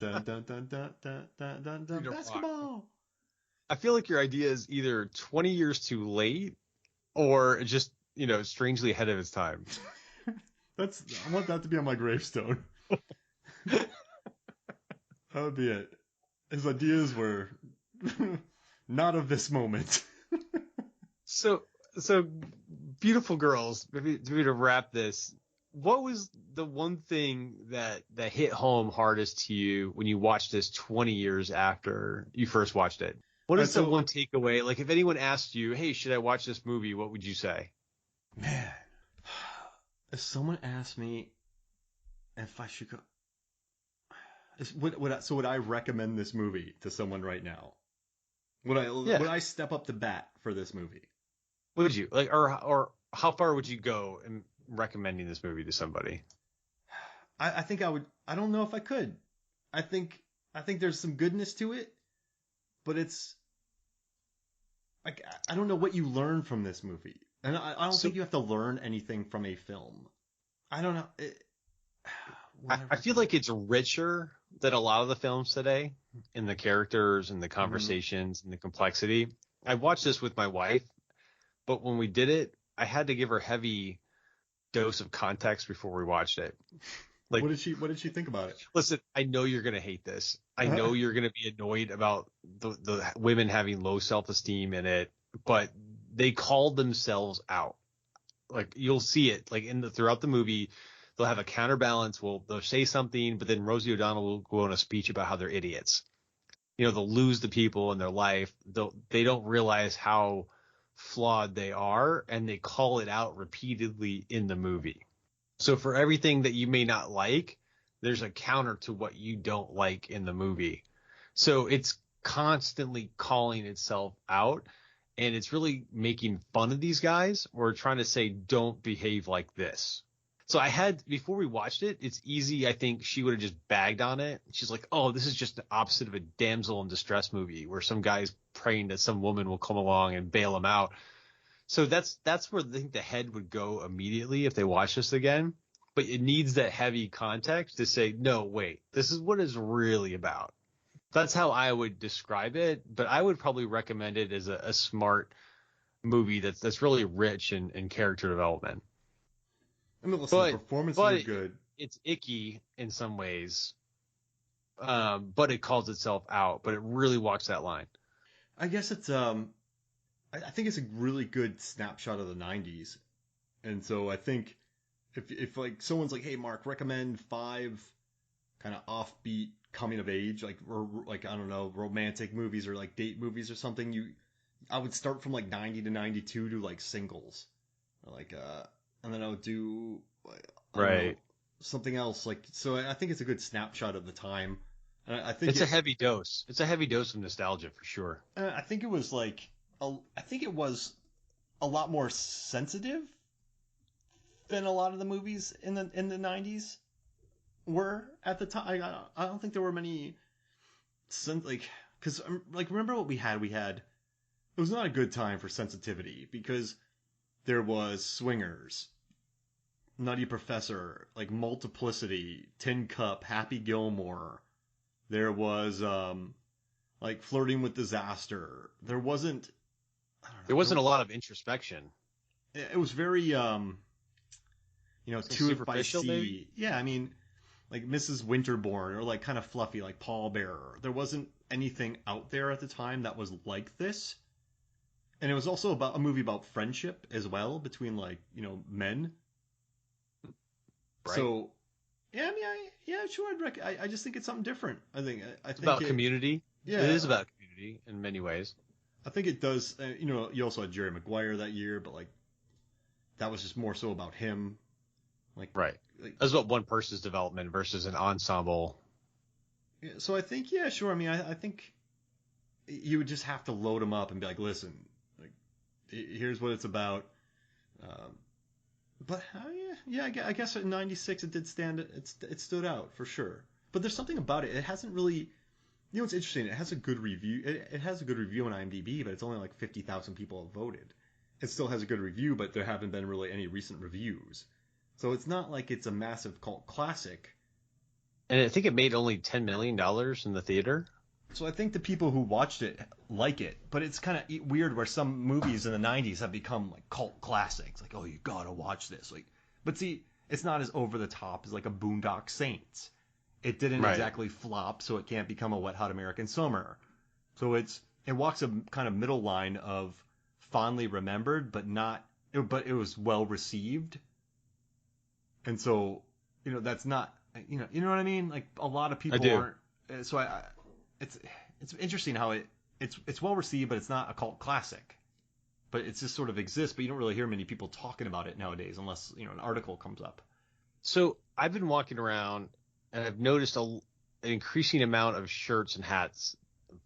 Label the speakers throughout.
Speaker 1: Dun, dun, dun, dun, dun, dun, dun, dun,
Speaker 2: Peter Fox.
Speaker 1: basketball.
Speaker 2: I feel like your idea is either 20 years too late or just, strangely ahead of its time.
Speaker 1: I want that to be on my gravestone. That would be it. His ideas were not of this moment.
Speaker 2: So, so beautiful girls, maybe to wrap this, what was the one thing that hit home hardest to you when you watched this 20 years after you first watched it? What
Speaker 1: All right,
Speaker 2: is the
Speaker 1: so
Speaker 2: one takeaway? Like, if anyone asked you, "Hey, should I watch this movie?" What would you say?
Speaker 1: man, if someone asked me if I should go, would I recommend this movie to someone right now?
Speaker 2: Yeah,
Speaker 1: Would I step up to bat for this movie?
Speaker 2: would you like, or how far would you go in recommending this movie to somebody?
Speaker 1: I think I would. I don't know if I could. I think I think there's some goodness to it, but it's like I don't know what you learn from this movie, and I don't
Speaker 2: So
Speaker 1: think you have to learn anything from a film. I don't know. Would
Speaker 2: I,
Speaker 1: I
Speaker 2: I feel
Speaker 1: recommend?
Speaker 2: like it's richer than a lot of the films today in the characters and the
Speaker 1: Mm-hmm.
Speaker 2: conversations and the complexity. I watched this with my wife, but when we did it, I had to give her heavy dose of context before we watched it. Like,
Speaker 1: What did she think about it?
Speaker 2: listen, I know you're gonna hate this. I know you're gonna be annoyed about the women having low self-esteem in it, but they called themselves out. Like, you'll see it like throughout the movie. They'll have a counterbalance. They'll say something, but then Rosie O'Donnell will go on a speech about how they're idiots. They'll lose the people in their life. They don't realize how flawed they are, and they call it out repeatedly in the movie. So for everything that you may not like, there's a counter to what you don't like in the movie. So it's constantly calling itself out, and it's really making fun of these guys or trying to say, don't behave like this. So before we watched it, it's easy. I think she would have just bagged on it. She's like, oh, this is just the opposite of a damsel in distress movie where some guy's praying that some woman will come along and bail him out. So that's where I think the head would go immediately if they watch this again. But it needs that heavy context to say, no, wait, this is what it's really about. That's how I would describe it. But I would probably recommend it as a smart movie that's really rich in character development.
Speaker 1: I mean, listen, the
Speaker 2: But
Speaker 1: performances
Speaker 2: but
Speaker 1: are good.
Speaker 2: it's icky in some ways. But it calls itself out. But it really walks that line.
Speaker 1: I guess it's I think it's a really good snapshot of the '90s, and so I think if like someone's like, hey, Mark, recommend five kind of offbeat coming of age, like I don't know, romantic movies or like date movies or something, I would start from like 90 to 92 to like singles, or like and then I would do like, I don't know,
Speaker 2: Right.
Speaker 1: something else like so. I think it's a good snapshot of the time, and I think
Speaker 2: It's a heavy dose. It's a heavy dose of nostalgia for sure.
Speaker 1: I think it was like I think it was a lot more sensitive than a lot of the movies in the '90s were at the time. I don't think there were many like because like remember what we had? We had it was not a good time for sensitivity because there was Swingers, Nutty Professor, like Multiplicity, Tin Cup, Happy Gilmore. There was like Flirting with Disaster. There wasn't I
Speaker 2: There
Speaker 1: don't
Speaker 2: wasn't
Speaker 1: know.
Speaker 2: a lot of introspection.
Speaker 1: It was very
Speaker 2: So
Speaker 1: To It by
Speaker 2: superficial, maybe.
Speaker 1: Sea. Yeah, I mean like Mrs. Winterbourne or like kind of fluffy like Paul Bearer. There wasn't anything out there at the time that was like this. And it was also about a movie about friendship as well between like, men.
Speaker 2: Right.
Speaker 1: So yeah, I mean, yeah, sure. I just think it's something different. I
Speaker 2: It's
Speaker 1: think
Speaker 2: about community. It
Speaker 1: yeah,
Speaker 2: is about community in many ways.
Speaker 1: I think it does. You also had Jerry Maguire that year, but like that was just more so about him. Like,
Speaker 2: Right.
Speaker 1: like
Speaker 2: That's about one person's development versus an ensemble.
Speaker 1: yeah, so I think yeah, sure. I mean, I think you would just have to load him up and be like, listen, like here's what it's about. Um, but I guess in '96 it did stand. It stood out for sure. But there's something about it. It hasn't really. What's interesting? It has a good review. It has a good review on IMDb, but it's only like 50,000 people have voted. It still has a good review, but there haven't been really any recent reviews. So it's not like it's a massive cult classic,
Speaker 2: And I think it made only $10 million in the theater.
Speaker 1: So I think the people who watched it like it, but it's kind of weird where some movies in the '90s have become like cult classics. Like, oh, you gotta watch this. Like, but see, it's not as over the top as like a Boondock Saints. It didn't
Speaker 2: Right.
Speaker 1: exactly flop, so it can't become a Wet Hot American Summer. So it walks a kind of middle line of fondly remembered, but not, but it was well received. And so, that's not, you know what I mean? Like a lot of
Speaker 2: I
Speaker 1: people
Speaker 2: do.
Speaker 1: aren't. So it's it's interesting how it's well received, but it's not a cult classic. But it just sort of exists, but you don't really hear many people talking about it nowadays, unless an article comes up.
Speaker 2: So I've been walking around and I've noticed an increasing amount of shirts and hats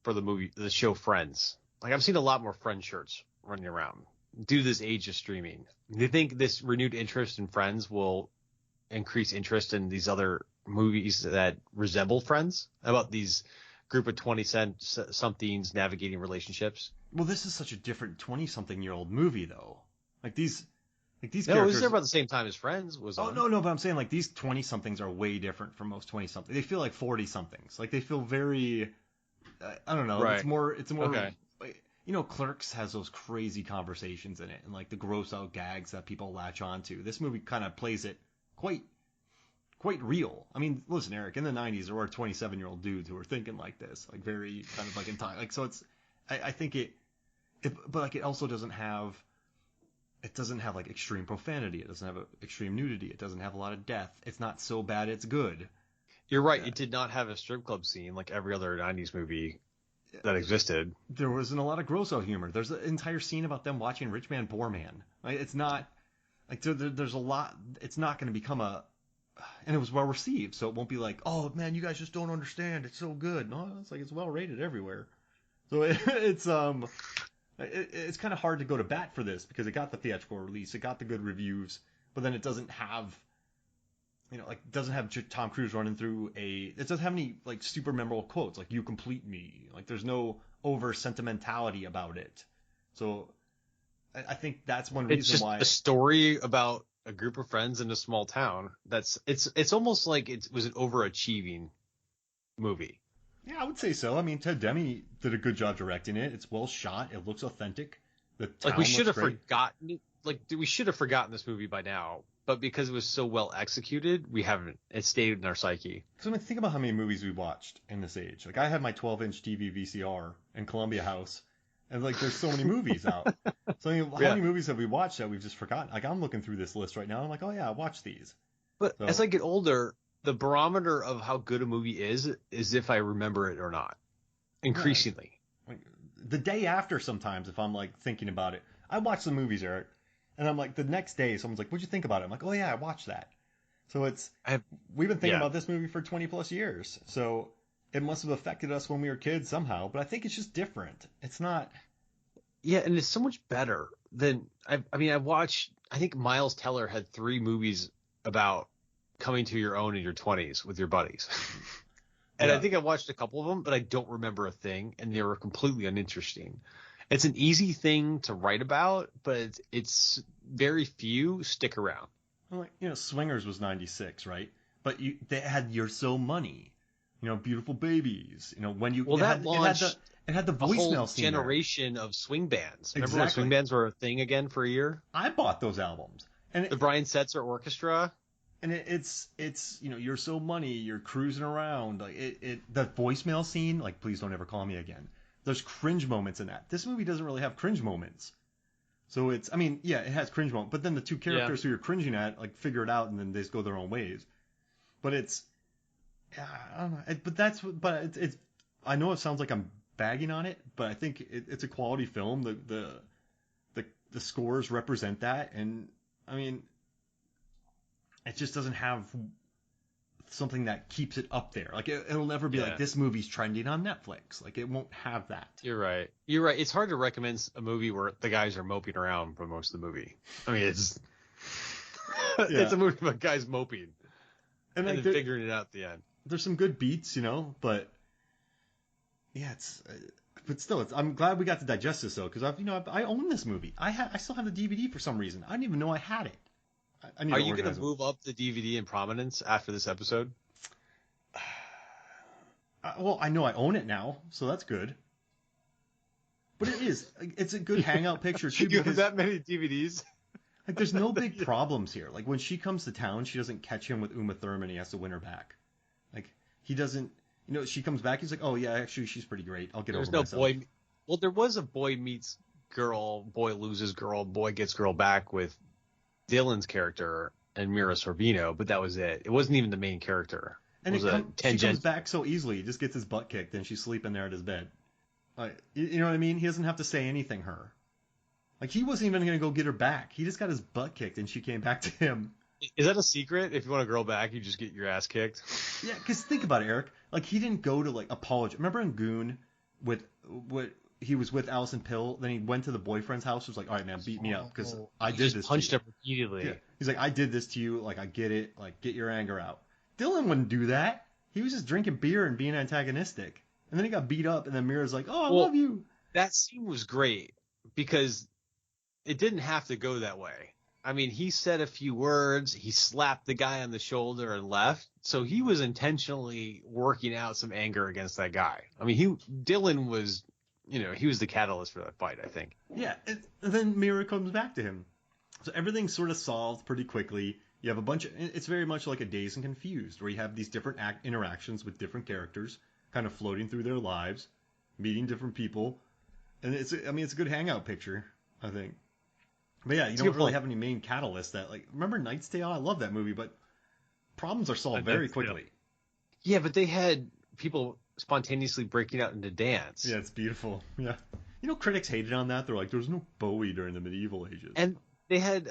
Speaker 2: for the show Friends. Like I've seen a lot more Friends shirts running around due to this age of streaming. Do you think this renewed interest in Friends will increase interest in these other movies that resemble Friends about these group of 20-somethings navigating relationships?
Speaker 1: Well, this is such a different 20-something-year-old movie, though. Like these
Speaker 2: No, it was
Speaker 1: characters.
Speaker 2: there about the same time as Friends was
Speaker 1: Oh
Speaker 2: on.
Speaker 1: no, but I'm saying like these 20-somethings are way different from most 20-somethings. They feel like 40-somethings. Like they feel very. I don't know.
Speaker 2: Right.
Speaker 1: It's more.
Speaker 2: Okay.
Speaker 1: Like, Clerks has those crazy conversations in it, and like the gross out gags that people latch onto. This movie kind of plays it quite real. I mean, listen, Eric, in the '90s there were 27-year-old dudes who were thinking like this, like very kind of like in time. Like so, I think but like it also doesn't have. It doesn't have like extreme profanity. It doesn't have extreme nudity. It doesn't have a lot of death. It's not so bad it's good.
Speaker 2: You're right.
Speaker 1: Yeah.
Speaker 2: It did not have a strip club scene like every other 90s movie that existed.
Speaker 1: There wasn't a lot of gross out humor. There's an entire scene about them watching Rich Man Poor Man. Like, it's not like there's a lot. It's not going to become and it was well received, so it won't be like, oh man, you guys just don't understand. It's so good. No, it's like it's well rated everywhere. So it's kind of hard to go to bat for this because it got the theatrical release, it got the good reviews, but then it doesn't have, like doesn't have Tom Cruise running through it doesn't have any like super memorable quotes like "You complete me." Like there's no over sentimentality about it. So I think that's one
Speaker 2: It's
Speaker 1: reason
Speaker 2: just
Speaker 1: why.
Speaker 2: a story about a group of friends in a small town. It's almost like it was an overachieving movie.
Speaker 1: Yeah, I would say so. I mean, Ted Demme did a good job directing it. It's well shot. It looks authentic. The town
Speaker 2: Like we should
Speaker 1: looks
Speaker 2: have
Speaker 1: great.
Speaker 2: forgotten we should have forgotten this movie by now, but because it was so well executed, we haven't. It stayed in our psyche.
Speaker 1: So I mean, think about how many movies we watched in this age. Like I had my 12-inch TV VCR in Columbia House, and like there's so many movies out. So I mean, how
Speaker 2: Yeah.
Speaker 1: many movies have we watched that we've just forgotten? Like I'm looking through this list right now. I'm like, oh yeah, I watched these.
Speaker 2: But
Speaker 1: So
Speaker 2: as I get older, the barometer of how good a movie is if I remember it or not.
Speaker 1: yeah,
Speaker 2: Increasingly.
Speaker 1: like, the day after, sometimes if I'm like thinking about it, I watch some movies, Eric, and I'm like the next day, someone's like, what'd you think about it? I'm like, oh yeah, I watched that. So we've been thinking
Speaker 2: Yeah.
Speaker 1: about this movie for 20 plus years. So it must have affected us when we were kids somehow, but I think it's just different. It's not.
Speaker 2: Yeah, and it's so much better than I think Miles Teller had 3 movies about coming to your own in your 20s with your buddies. And
Speaker 1: Yeah.
Speaker 2: I think I watched a couple of them, but I don't remember a thing, and they were completely uninteresting. It's an easy thing to write about, but it's very few stick around.
Speaker 1: Like, Swingers was 96, right? But they had You're So Money, Beautiful Babies, when you
Speaker 2: Well,
Speaker 1: it
Speaker 2: that
Speaker 1: had,
Speaker 2: launched
Speaker 1: it had the
Speaker 2: a whole
Speaker 1: voicemail scene there.
Speaker 2: generation of swing bands. Remember when
Speaker 1: Exactly.
Speaker 2: swing bands were a thing again for a year?
Speaker 1: I bought those albums, and
Speaker 2: The Brian Setzer Orchestra.
Speaker 1: it's You're So Money, you're cruising around, like the voicemail scene, like Please Don't Ever Call Me Again. There's cringe moments in that. This movie doesn't really have cringe moments. So I mean, yeah, it has cringe moments, but then the two characters who you're cringing at like figure it out and then they just go their own ways. But yeah, I don't know. It's I know it sounds like I'm bagging on it, but I think it's a quality film. The scores represent that, and I mean, it just doesn't have something that keeps it up there. Like it'll never be like this movie's trending on Netflix. Like it won't have that.
Speaker 2: You're right. It's hard to recommend a movie where the guys are moping around for most of the movie. I mean, it's it's a movie about guys moping and
Speaker 1: like
Speaker 2: then figuring it out at the end.
Speaker 1: There's some good beats, but yeah, but still, I'm glad we got to digest this though, because I own this movie. I still have the DVD for some reason. I didn't even know I had it. I need
Speaker 2: Are
Speaker 1: to
Speaker 2: you going
Speaker 1: organize
Speaker 2: to
Speaker 1: it.
Speaker 2: move up the DVD in prominence after this episode?
Speaker 1: Well, I know I own it now, so that's good. But it is. It's a good hangout picture too
Speaker 2: You have
Speaker 1: because
Speaker 2: that many DVDs?
Speaker 1: like there's no big problems here. Like when she comes to town, she doesn't catch him with Uma Thurman. He has to win her back. Like he doesn't. She comes back. He's like, oh yeah, actually she's pretty great. I'll get
Speaker 2: There's
Speaker 1: over
Speaker 2: no
Speaker 1: myself.
Speaker 2: boy. Well, there was a boy meets girl, boy loses girl, boy gets girl back with Dillon's character and Mira Sorvino, but that was it. It wasn't even the main character.
Speaker 1: And
Speaker 2: She
Speaker 1: she comes back so easily. He just gets his butt kicked, and she's sleeping there at his bed. Like, you know what I mean? He doesn't have to say anything. Her. Like he wasn't even gonna go get her back. He just got his butt kicked, and she came back to him.
Speaker 2: Is that a secret? If you want a girl back, you just get your ass kicked.
Speaker 1: Yeah, because think about it, Eric. Like he didn't go to like apologize. Remember in Goon, with what he was with Allison Pill. Then he went to the boyfriend's house. Was like, all right, man, beat me up because I did this.
Speaker 2: Punched
Speaker 1: to you.
Speaker 2: him repeatedly.
Speaker 1: Yeah. He's like, I did this to you. Like I get it. Like get your anger out. Dillon wouldn't do that. He was just drinking beer and being antagonistic. And then he got beat up. And then Mira's like, oh, I love you.
Speaker 2: That scene was great because it didn't have to go that way. I mean, he said a few words, he slapped the guy on the shoulder and left. So he was intentionally working out some anger against that guy. I mean, Dillon was, he was the catalyst for that fight, I think.
Speaker 1: Yeah. And then Mira comes back to him. So everything's sort of solved pretty quickly. You have a bunch of, it's very much like a Dazed and Confused, where you have these different interactions with different characters, kind of floating through their lives, meeting different people. And it's a good hangout picture, I think. But yeah, you don't really have any main catalyst that, like, remember Knight's Tale? I love that movie, but problems are solved very quickly.
Speaker 2: Yeah, but they had people spontaneously breaking out into dance.
Speaker 1: Yeah, it's beautiful. Yeah. Critics hated on that. They're like, there's no Bowie during the medieval ages.
Speaker 2: And they had,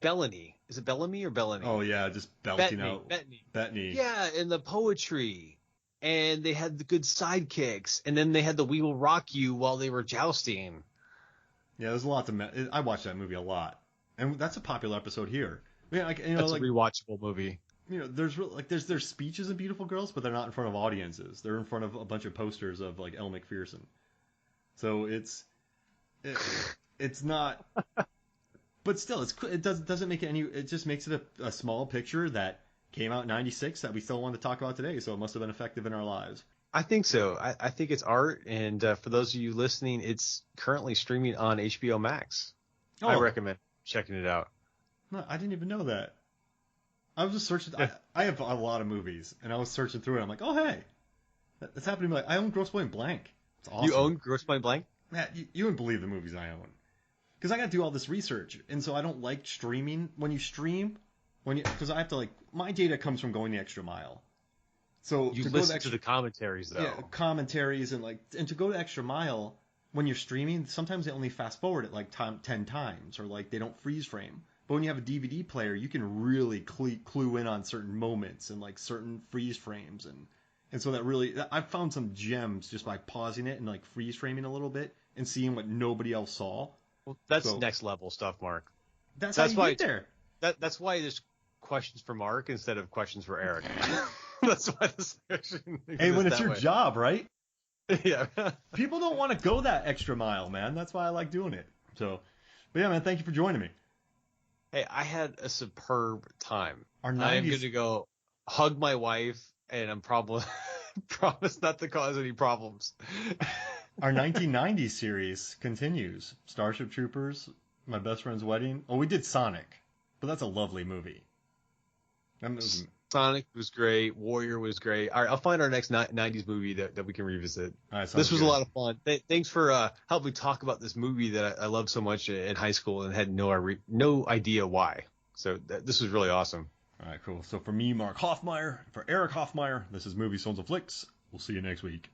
Speaker 2: Bellany. Is it Bellamy or Bellany?
Speaker 1: Oh, yeah, just belting out. Bettany.
Speaker 2: Yeah, and the poetry. And they had the good sidekicks. And then they had the We Will Rock You while they were jousting.
Speaker 1: Yeah, there's a lot to. I watched that movie a lot, and that's a popular episode here. Yeah,
Speaker 2: that's a rewatchable movie.
Speaker 1: There's speeches in Beautiful Girls, but they're not in front of audiences. They're in front of a bunch of posters of like Elle Macpherson. So it's not. But still, it doesn't make it any. It just makes it a small picture that came out in '96 that we still want to talk about today. So it must have been effective in our lives.
Speaker 2: I think so. I think it's art, and for those of you listening, it's currently streaming on HBO Max. Oh. I recommend checking it out.
Speaker 1: No, I didn't even know that. I was just searching. I have a lot of movies, and I was searching through it. I'm like, oh hey, that's happening to me. I own Grosse Pointe Blank. It's awesome.
Speaker 2: You own Grosse Pointe Blank?
Speaker 1: Matt, you wouldn't believe the movies I own. Because I got to do all this research, and so I don't like streaming. When you stream, because I have to my data comes from going the extra mile. So
Speaker 2: you listen to the commentaries though.
Speaker 1: Yeah, commentaries and to go the extra mile when you're streaming, sometimes they only fast forward it 10 times or they don't freeze frame. But when you have a DVD player, you can really clue in on certain moments and certain freeze frames and so that really I've found some gems just by pausing it and freeze framing a little bit and seeing what nobody else saw.
Speaker 2: Well, that's next level stuff, Mark.
Speaker 1: That's how you get there.
Speaker 2: That's why there's questions for Mark instead of questions for Eric. That's why this section.
Speaker 1: Hey, when it's your job, right?
Speaker 2: Yeah.
Speaker 1: People don't want to go that extra mile, man. That's why I like doing it. So, but yeah, man, thank you for joining me.
Speaker 2: Hey, I had a superb time.
Speaker 1: I'm
Speaker 2: going to go hug my wife, and I'm promise not to cause any problems.
Speaker 1: Our 1990s series continues. Starship Troopers, My Best Friend's Wedding. Oh, we did Sonic, but that's a lovely movie.
Speaker 2: Sonic was great. Warrior was great. All right, I'll find our next 90s movie that we can revisit.
Speaker 1: All right,
Speaker 2: this was good. A lot of fun. Thanks for helping talk about this movie that I loved so much in high school and had no idea why. So this was really awesome.
Speaker 1: All right, cool. So for me, Mark Hofmeyer, for Erik Hofmeyer, this is Movie Sons and Flicks. We'll see you next week.